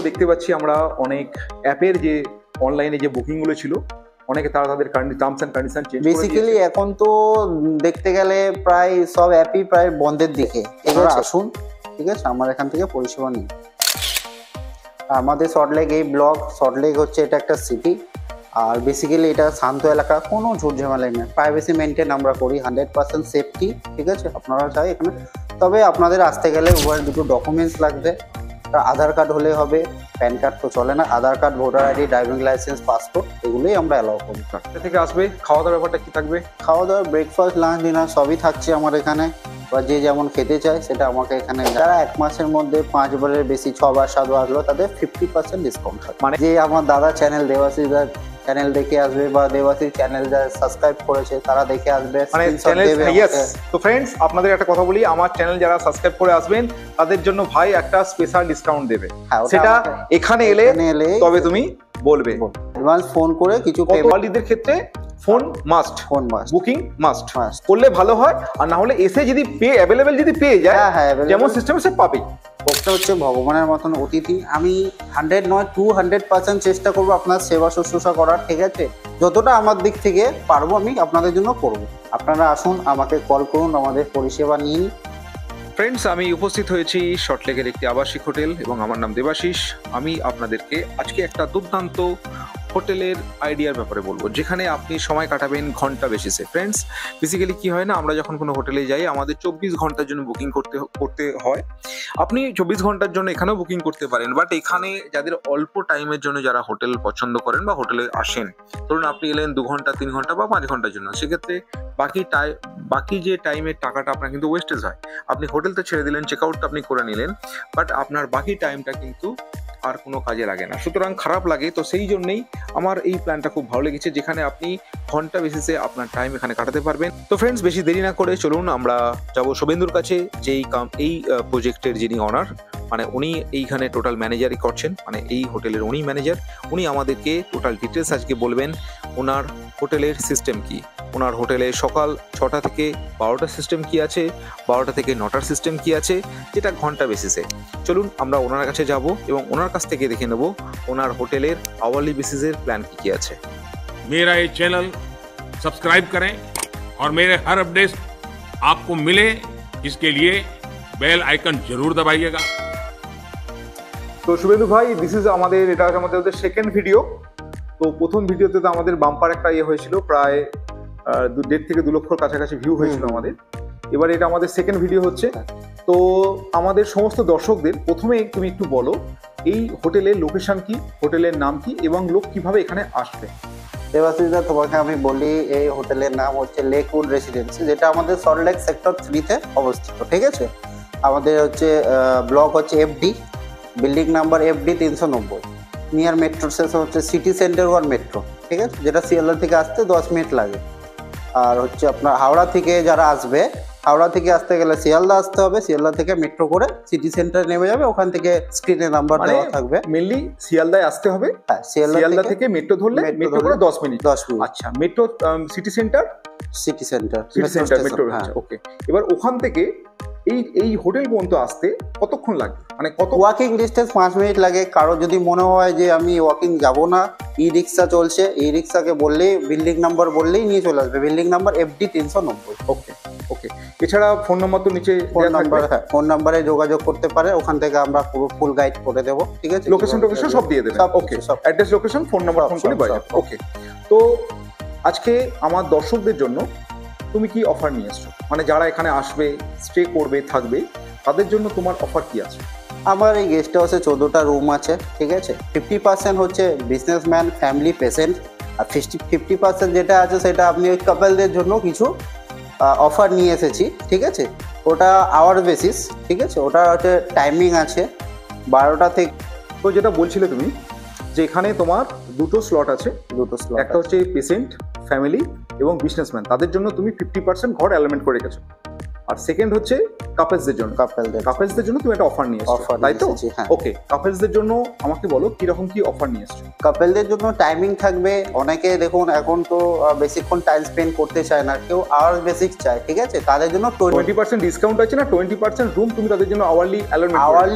দেখতে পাচ্ছি আমরা অনেক অ্যাপের যে অনলাইনে যে বুকিংগুলো ছিল, অনেকে তারা তাদের টার্মস অ্যান্ড কন্ডিশন চেঞ্জ করে বেসিক্যালি এখন তো দেখতে গেলে প্রায় সব অ্যাপই প্রায় বন্ধের দিকে। এবার আসুন, ঠিক আছে, আমার এখান থেকে পরিষেবা নিন। আমাদের সল্টলেক, এই ব্লক সল্টলেক হচ্ছে এটা একটা সিটি, আর বেসিক্যালি এটা শান্ত এলাকা, কোনো ঝুট ঝামেলা নেই। প্রাইভেসি মেনটেন আমরা করি, 100% সেফটি, ঠিক আছে। আপনারা চাই এখানে, তবে আপনাদের আসতে গেলে উভয়ের দুটো ডকুমেন্টস লাগবে। আধার কার্ড হলে হবে, প্যান কার্ড তো চলে না। Aadhaar card, voter ID, driving licence, passport, এগুলোই আমরা অ্যালাউ করি। থেকে আসবে খাওয়া দাওয়ার ব্যাপারটা কি থাকবে? খাওয়া দাওয়া ব্রেকফাস্ট, লাঞ্চ, ডিনার সবই থাকছে আমার এখানে। বা যে যেমন খেতে চায় সেটা আমাকে এখানে, যারা 1 মাসের মধ্যে 5 বারের বেশি 6 বার 7 বার আসলো তাদের 50% ডিসকাউন্ট থাকে। মানে যে আমার দাদা চ্যানেল, দেবাশিস দার চ্যানেল দেখে আসবে, বা দেবাশিস চ্যানেল যারা সাবস্ক্রাইব করেছে তারা দেখে আসবে, মানে চ্যানেল। তো ফ্রেন্ডস, আপনাদের একটা কথা বলি, আমার চ্যানেল যারা সাবস্ক্রাইব করে আসবেন তাদের জন্য ভাই একটা স্পেশাল ডিসকাউন্ট দেবে। সেটা এখানে এলে তবে তুমি বলবে। অ্যাডভান্স ফোন করে কিছু কোয়ালিটিদের ক্ষেত্রে ফোন মাস্ট, বুকিং মাস্ট করলে ভালো হয়। আর না হলে এসে যদি অ্যাভেলেবেল যদি পেয়ে যায়, যেমন সিস্টেমে সে পাবে। ভোক্তা হচ্ছে ভগবানের মতন অতিথি। আমি 100 নয় 200% চেষ্টা করবো আপনার সেবা শুশ্রূষা করার, ঠিক আছে। যতটা আমার দিক থেকে পারবো আমি আপনাদের জন্য করব। আপনারা আসুন, আমাকে কল করুন, আমাদের পরিষেবা নিন। ফ্রেন্ডস, আমি উপস্থিত হয়েছি সল্টলেকের একটি আবাসিক হোটেল এবং আমার নাম দেবাশিস। আমি আপনাদেরকে আজকে একটা দুর্দান্ত হোটেলের আইডিয়ার ব্যাপারে বলবো, যেখানে আপনি সময় কাটাবেন ঘন্টা বেসিসে। ফ্রেন্ডস, বেসিক্যালি কি হয় না, আমরা যখন কোনো হোটেলে যাই আমাদের 24 ঘন্টার জন্য বুকিং করতে হয়। আপনি 24 ঘন্টার জন্য এখানেও বুকিং করতে পারেন, বাট এখানে যাদের অল্প টাইমের জন্য যারা হোটেল পছন্দ করেন বা হোটেলে আসেন, ধরুন আপনি এলেন 2 ঘন্টা 3 ঘন্টা বা 5 ঘন্টার জন্য, সেক্ষেত্রে বাকি যে টাইমের টাকাটা আপনার কিন্তু ওয়েস্টেজ হয়। আপনি হোটেল তো ছেড়ে দিলেন, চেক আউটটা আপনি করে নিলেন, বাট আপনার বাকি টাইমটা কিন্তু আর কোনো কাজে লাগে না, সুতরাং খারাপ লাগে। তো সেই জন্যই আমার এই প্ল্যানটা খুব ভালো লেগেছে, যেখানে আপনি ঘন্টা বেসিসে আপনার টাইম এখানে কাটাতে পারবেন। তো ফ্রেন্ডস, বেশি দেরি না করে চলুন আমরা যাব শুভেন্দুর কাছে, যে এই প্রজেক্টের যিনি অনার, মানে উনি এইখানে টোটাল ম্যানেজারই করছেন, মানে এই হোটেলের উনি ম্যানেজার। উনি আমাদেরকে টোটাল ডিটেলস আজকে বলবেন। ওনার হোটেলের সিস্টেম কি, ওনার হোটেলে সকাল 6টা থেকে 12টা সিস্টেম কি আছে, 12টা থেকে 9টার সিস্টেম কি আছে, যেটা ঘন্টা বেসিসে। চলুন আমরা ওনার কাছে যাব এবং ওনার কাছ থেকে দেখে নেব ওনার হোটেলের আওয়ারলি বেসিসের প্ল্যান কি আছে। मेरा ये चैनल सब्सक्राइब करें और मेरे हर अपडेट आपको मिले, इसके लिए बेल आइकन जरूर दबाइएगा। তো শুভেন্দু ভাই, এটা আমাদের সেকেন্ড ভিডিও। তো প্রথম ভিডিওতে তো আমাদের বাম্পার একটা হয়েছিল, প্রায় 1.5 থেকে 2 লক্ষর কাছাকাছি ভিউ হয়েছিল আমাদের। এবার এটা আমাদের সেকেন্ড ভিডিও হচ্ছে। তো আমাদের সমস্ত দর্শকদের প্রথমে তুমি একটু বলো এই হোটেলের লোকেশন কি, হোটেলের নাম কি এবং লোক কিভাবে এখানে আসবে। দেবাশিস দা, তোমাকে আমি বলি, এই হোটেলের নাম হচ্ছে লেকউড রেসিডেন্সি, যেটা আমাদের সল্টলেক সেক্টর 3-তে অবস্থিত, ঠিক আছে। আমাদের হচ্ছে ব্লক হচ্ছে FD, building number FD 390, near metro station হচ্ছে সিটি সেন্টার 1 মেট্রো, ঠিক আছে, যেটা শিয়ালদা থেকে আসতে 10 মিনিট লাগে। আর হচ্ছে আপনার হাওড়া থেকে যারা আসবে, হাওড়া থেকে আসতে গেলে শিয়ালদা আসতে হবে, শিয়ালদা থেকে মেট্রো করে সিটি সেন্টার নেমে যাবে, ওখান থেকে স্ক্রিনে নাম্বার দেওয়া থাকবে। মেনলি শিয়ালদায় আসতে হবে, হ্যাঁ, শিয়ালদা থেকে মেট্রো ধরলে মেট্রো করে 10 মিনিট। আচ্ছা, মেট্রো সিটি সেন্টার মেট্রো, ওকে। এবার ওখান থেকে এই হোটেল পর্যন্ত আসতে কতক্ষণ লাগে, মানে কত ওয়াকিং ডিস্টেন্স? 5 মিনিট লাগে। কারো যদি মনে হয় যে আমি ওয়াকিং যাব না, ই রিক্সা চলছে, ই রিক্সাকে বললেই, বিল্ডিং নাম্বার বললেই নিয়ে চলে আসবে, বিল্ডিং নাম্বার FD 390। ওকে। এছাড়া ফোন নাম্বার তো নিচে ফোন নাম্বারে যোগাযোগ করতে পারে, ওখান থেকে আমরা পুরো ফুল গাইড করে দেবো, ঠিক আছে। লোকেশন সব দিয়ে দেবে, okay, address, location, phone number, phone করে পাওয়া যাবে, ওকে। তো আজকে আমার দর্শকদের জন্য তুমি কি অফার নিয়ে এসছো, মানে যারা এখানে আসবে, স্টে করবে, থাকবে, তাদের জন্য তোমার অফার কি আছে? আমার এই গেস্ট হাউসে 14টা রুম আছে, ঠিক আছে। 50% হচ্ছে বিজনেসম্যান, ফ্যামিলি, পেশেন্ট, আর 50% যেটা আছে সেটা আপনি ওই কাপলদের জন্য কিছু অফার নিয়ে এসেছি, ঠিক আছে। ওটা আওয়ার বেসিস, ঠিক আছে, ওটা হচ্ছে টাইমিং আছে 12টা থেকে। তো যেটা বলছিলে তুমি, যে এখানে তোমার 2টো স্লট আছে, একটা হচ্ছে পেশেন্ট, ফ্যামিলি এবং বিজনেসম্যান, তাদের জন্য তুমি 50% ঘর অ্যালাইনমেন্ট করে রেখেছো। আর সেকেন্ড হচ্ছে কাপলসদের জন্য কাপলসদের জন্য তুমি একটা অফার নিয়ে এসেছো, Offer তাই তো? নিয়ে এসেছি, হ্যাঁ। ওকে, কাপলসদের জন্য আমাকে বলো কিরকম কি অফার নিয়ে এসেছো। কাপলদের জন্য টাইমিং থাকবে। অনেকে দেখুন এখন তো বেশিক্ষণ টাইম স্পেন্ড করতে চায় না, কেউ আওয়ার বেসিক চায়, ঠিক আছে? তাদের জন্য 20% ডিসকাউন্ট আছে না, 20% রুম তুমি তাদের জন্য আওয়ারলি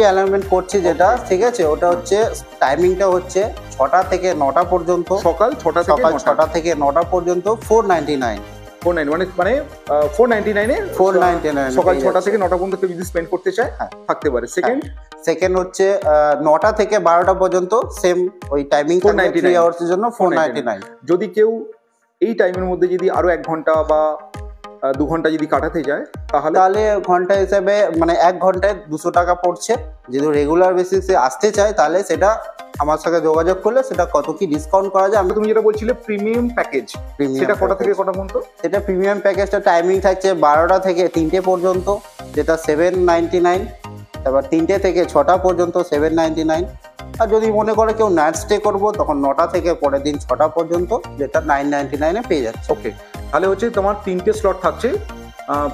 অ্যালাইনমেন্ট করছি যেটা, ঠিক আছে? ওটা হচ্ছে টাইমিংটা হচ্ছে 6টা থেকে 9টা পর্যন্ত, সকাল 6টা থেকে সকাল 9টা 6টা থেকে 9টা পর্যন্ত 499 মানে 499 এ 499 সকাল পেয়ে 6টা যাচ্ছে। থেকে 9টা পর্যন্ত কেউ যদি স্পেন্ড করতে চায় হ্যাঁ। থাকতে পারে। সেকেন্ড হচ্ছে 9টা থেকে 12টা পর্যন্ত সেম ওই টাইমিং 499 3 আওয়ার্সের জন্য 499। যদি কেউ এই টাইমের মধ্যে যদি আরো 1 ঘন্টা বা 2 ঘন্টা যদি কাটাতে যায় তাহলে ঘন্টা হিসাবে মানে 1 ঘন্টায় 200 টাকা পড়ছে। যদি রেগুলার বেসিসে আসতে চায় তাহলে সেটা আমার সাথে যোগাযোগ করলে সেটা কত কি ডিসকাউন্ট করা যায়। তুমি যেটা বলছিলে প্রিমিয়াম প্যাকেজ, সেটা কটা থেকে কটা পর্যন্ত? এটা প্রিমিয়াম প্যাকেজটা টাইমিং থাকছে 12টা থেকে 3টে পর্যন্ত, যেটা 799। তারপর 3টে থেকে 6টা পর্যন্ত 799। আর যদি মনে করে কেউ নাইট স্টে করবো তখন 9টা থেকে পরের দিন 6টা পর্যন্ত, যেটা 999 এ পেয়ে যাচ্ছে। ওকে, তাহলে হচ্ছে তোমার 3টে স্লট থাকছে,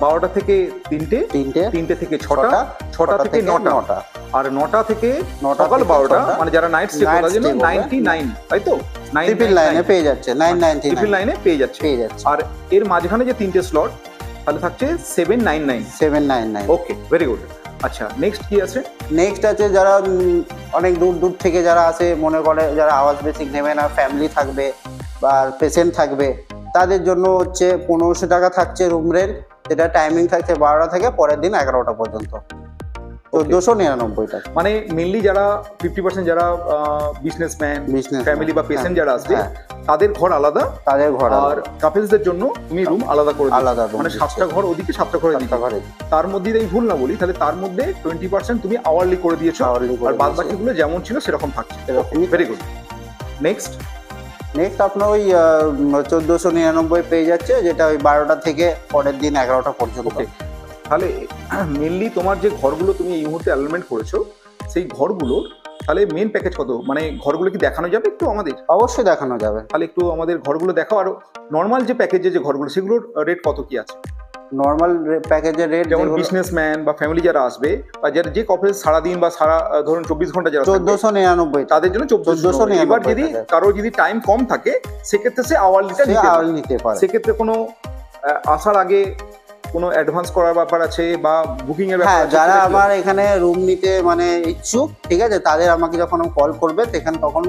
12টা থেকে 3টে, 3টে থেকে 6টা, 6টা থেকে 9টা, আর 9টা থেকে সকাল 12টা, মানে যারা নাইট স্টে করার জন্য 99, তাই তো? ট্রিপল লাইনে পেয়ে যাচ্ছে 999 ট্রিপল লাইনে পেয়ে যাচ্ছে। আর এর মাঝখানে যে 3টে স্লট তাহলে থাকছে 799। ওকে, ভেরি গুড। আচ্ছা, নেক্সট কি আছে? নেক্সট আছে যারা অনেক দূর দূর থেকে যারা আসে, মনে করে যারা আওয়াজ বেসিক নেবে না, ফ্যামিলি থাকবে বা পেশেন্ট থাকবে, তাদের জন্য হচ্ছে 1500 টাকা থাকছে রুম রেন্ট, যেটা টাইমিং থাকছে 12টা থেকে পরের দিন 11টা পর্যন্ত, 1499 টাকা। মানে মেনলি যারা 50% যারা বিজনেসম্যান, ফ্যামিলি বা পেশেন্ট যারা আসবে তাদের ঘর আলাদা, আর কাপলসদের জন্য তুমি রুম আলাদা করে আলাদা, মানে 7টা ঘর ওদিকে 7টা ঘরে দিতে ঘরে। তার মধ্যে যদি ভুল না বলি তাহলে তার মধ্যে 20% তুমি আওয়ারলি করে দিয়েছো, আর বাদ বাকিগুলো যেমন ছিল সেরকম থাকছে। Very good. নেক্সট আপনার ওই 1499 পেয়ে যাচ্ছে, যেটা ওই 12টা থেকে পরের দিন 11টা পর্যন্ত। তাহলে মেনলি তোমার যে ঘরগুলো তুমি এই মুহূর্তে অ্যালাইনমেন্ট করেছো সেই ঘরগুলোর তাহলে মেন প্যাকেজ কত, মানে ঘরগুলো কি দেখানো যাবে একটু আমাদের? অবশ্যই দেখানো যাবে। তাহলে একটু আমাদের ঘরগুলো দেখাও। আর নর্মাল যে প্যাকেজে যে ঘরগুলো সেগুলোর রেট কত কি আছে? নর্মাল প্যাকেজের রেট যেমন বিজনেসম্যান বা ফ্যামিলি যারা আসবে বা যারা যে কপল সারাদিন বা সারা ধরুন 24 ঘন্টা যারা 1499, তাদের জন্য 1499। এবার যদি কারো যদি টাইম কম থাকে সেক্ষেত্রে সে আওয়ারলিটা নিতে পারে। সেক্ষেত্রে কোনো আসার আগে কোনো অ্যাডভান্স করার ব্যাপার আছে বা বুকিং এর ব্যাপার আছে? যারা আমার এখানে রুম নিতে মানে ইচ্ছুক, ঠিক আছে, তাদের আমাকে যখন কল করবে তখন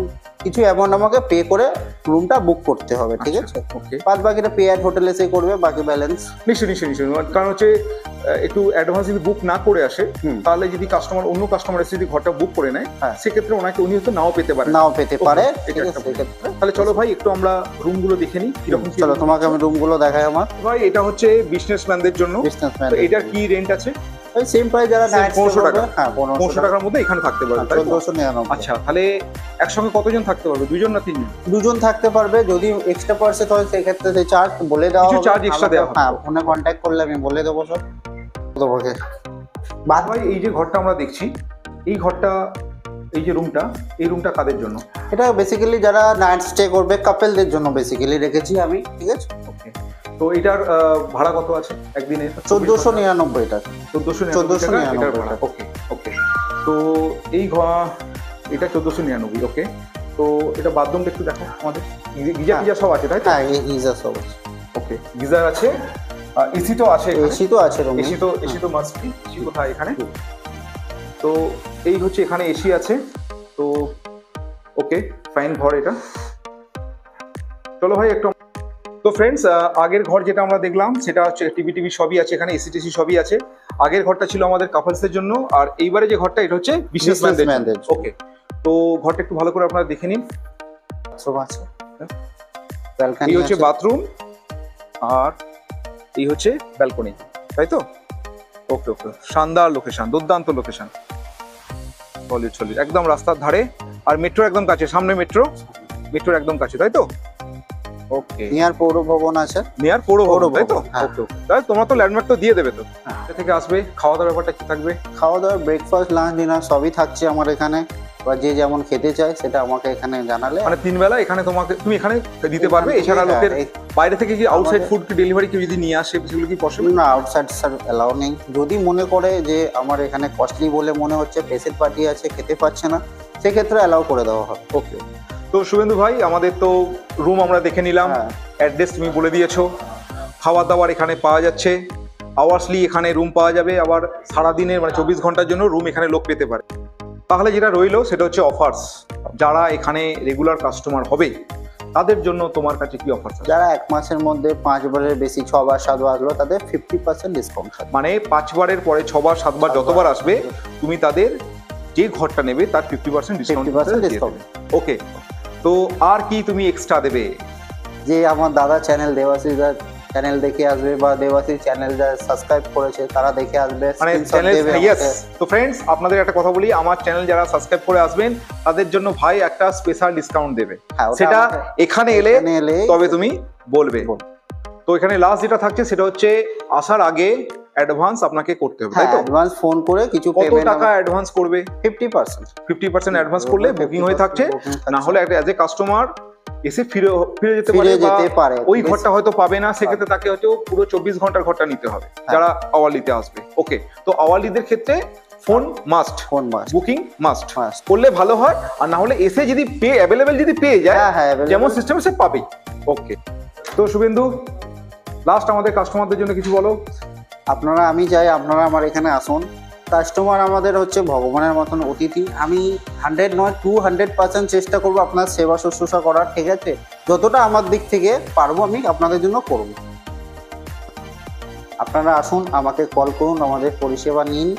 কিছু অ্যামাউন্ট আমাকে পে করে রুমটা বুক করতে হবে, ঠিক আছে? ওকে, বাদ বাকিটা পে অ্যাট হোটেল এসে করবে, বাকি ব্যালেন্স নিশ্চয়ই। কারণ হচ্ছে একটু অ্যাডভান্স যদি বুক না করে আসে তাহলে যদি অন্য কাস্টমার এসে যদি ঘরটা বুক করে নেয় সেক্ষেত্রে উনি হয়তো নাও পেতে পারে। তাহলে চলো ভাই একটু আমরা রুমগুলো দেখে নিই কিরকম। চলো তোমাকে আমি রুমগুলো দেখাই। আমার ভাই এটা হচ্ছে বিজনেসম্যানদের জন্য। এটার কি রেন্ট আছে? ওই সেম প্রাইস, যারা 1500 টাকা। হ্যাঁ, 1500 টাকার মধ্যে এখানে থাকতে পারবে। 1499। আচ্ছা, তাহলে একসঙ্গে কতজন থাকতে পারবে? 2জন না 3জন? 2জন থাকতে পারবে। যদি এক্সট্রা পার্সেন্ট হয় সেক্ষেত্রে সেই চার্জ বলে দেওয়া হবে, চার্জ এক্সট্রা দেওয়া হবে। হ্যাঁ, ফোনে কন্ট্যাক্ট করলে আমি বলে দেবো সব। বাদ ভাই এই যে ঘরটা আমরা দেখছি, এই ঘরটা, এই যে রুমটা, এই রুমটা কাদের জন্য? এটা বেসিক্যালি যারা নাইট স্টে করবে কাপলদের জন্য বেসিক্যালি রেখেছি আমি, ঠিক আছে? ওকে, তো এটার ভাড়া কত আছে একদিনে? 1499 টাকা। 1499 ভাড়া। ওকে, তো এই এটা 1499। ওকে, তো এটা বাথরুমটা একটু দেখো আমাদের। গিজার সব আছে, তাই তো? হ্যাঁ, গিজার সব আছে। ওকে, গিজার আছে, এসি তো আছে। এসি তো আছে রুমে। এসি তো মাস্ট বি। এসি কোথায়? এখানে। তো এই হচ্ছে এখানে এসি আছে। তো ওকে, ফাইন ঘর এটা। চলো ভাই একটু। তো ফ্রেন্ডস, আগের ঘর যেটা আমরা দেখলাম সেটা হচ্ছে টিভি সবই আছে এখানে, এসি টেসি সবই আছে। আগের ঘরটা ছিল আমাদের কাপলসের জন্য, আর এইবারে যে ঘরটা এটা হচ্ছে বিজনেসম্যানদের। ওকে, তো ঘরটা একটু ভালো করে আপনারা দেখে নিন। এই হচ্ছে বাথরুম আর এই হচ্ছে ব্যালকনি, তাই তো? ওকে, শানদার লোকেশন, দুর্দান্ত লোকেশন, সলিড একদম রাস্তার ধারে, আর মেট্রো একদম কাছে, সামনে মেট্রোর একদম কাছে, তাই তো? ওকে, নিয়ার পৌর ভবন আছে। নিয়ার পৌর ভবন, তাই তো? ওকে, তাহলে তোমরা তো ল্যান্ডমার্ক তো দিয়ে দেবে তো। থেকে আসবে, খাওয়া দাওয়ার ব্যাপারটা কি থাকবে? খাওয়া দাওয়া ব্রেকফাস্ট, লাঞ্চ, ডিনার সবই থাকছে আমার এখানে। বা যে যেমন খেতে চায় সেটা আমাকে এখানে জানালে মানে 3 বেলা এখানে তুমি এখানে দিতে পারবে। এছাড়া হ্যাঁ, লোকের বাইরে থেকে কি আউটসাইড আমাদের- ফুড কি ডেলিভারি কেউ যদি নিয়ে আসে সেগুলো কি পসিবল? না, আউটসাইড স্যার অ্যালাউ নেই। যদি মনে করে যে আমার এখানে কস্টলি বলে মনে হচ্ছে, পেশেন্ট পার্টি আছে খেতে পারছে না, সেক্ষেত্রে অ্যালাউ করে দেওয়া হবে। ওকে। তো শুভেন্দু ভাই, আমাদের তো রুম আমরা দেখে নিলাম, হ্যাঁ। অ্যাড্রেস তুমি বলে দিয়েছো, খাবার দাবার এখানে পাওয়া যাচ্ছে, আওয়ার্সলি এখানে রুম পাওয়া যাবে, আবার সারাদিনের মানে 24 ঘন্টার জন্য রুম এখানে লোক পেতে পারে। তাহলে যেটা রইলো সেটা হচ্ছে অফার্স। যারা এখানে রেগুলার কাস্টমার হবে তাদের জন্য তোমার কাছে কি অফার্স আছে? যারা 1 মাসের মধ্যে 5 বারের বেশি 6 বার 7 বার আসলো তাদের 50% ডিসকাউন্ট থাকবে। মানে 5 বারের পরে 6 বার 7 বার যতবার আসবে তুমি তাদের যে ঘরটা নেবে তার 50% ডিসকাউন্ট 50% discount। ওকে। তো আর কি তুমি এক্সট্রা দেবে? যে আমার দাদা চ্যানেল দেবাশিস চ্যানেল দেখে আসবে বা দেবাশিস চ্যানেল যারা সাবস্ক্রাইব করেছে তারা দেখে আসবে, মানে screenshot চ্যানেল, দেবে ইয়েস। আমাকে। তো ফ্রেন্ডস, আপনাদের একটা কথা বলি, আমার চ্যানেল যারা সাবস্ক্রাইব করে আসবেন তাদের জন্য ভাই একটা স্পেশাল ডিসকাউন্ট দেবে। হ্যাঁ, ওটা সেটা আমাকে- এখানে এখানে এলে এলে তবে তুমি বলবে। বলবো। তো এখানে লাস্ট যেটা থাকছে সেটা হচ্ছে আসার আগে অ্যাডভান্স আপনাকে করতে হবে, তাই হ্যাঁ, তো? অ্যাডভান্স ফোন করে কিছু কত পেমেন্ট টাকা অ্যাডভান্স করবে? 50%। 50% অ্যাডভান্স করলে বুকিং হয়ে থাকছে, 50% booking না হলে একটা অ্যাজ এ কাস্টমার এসে ফিরে যেতে ফিরে পারে বা যেতে পারে। ওই ঘরটা হয়তো পাবে না, সেক্ষেত্রে তাকে হয়তো পুরো 24 ঘন্টার ঘরটা নিতে হবে যারা আওয়ারলিতে আসবে। ওকে। তো আওয়ারলিদের ক্ষেত্রে phone must, phone must. Booking must Must। করলে ভালো হয়, আর না হলে এসে যদি অ্যাভেলেবেল যদি পেয়ে যায়, হ্যাঁ, হ্যাঁ, available। যেমন সিস্টেম সে পাবেই। ওকে। তো শুভেন্দু, লাস্ট আমাদের কাস্টমারদের জন্য কিছু বলো। আমি চাই আপনারা আমার এখানে আসুন। কাস্টমার আমাদের হচ্ছে ভগবানের মতন অতিথি। আমি 100 নয় 200% চেষ্টা করবো আপনার সেবা শুশ্রূষা করার, ঠিক আছে? যতটা আমার দিক থেকে পারবো আমি আপনাদের জন্য করব। আপনারা আসুন, আমাকে কল করুন, আমাদের পরিষেবা নিন।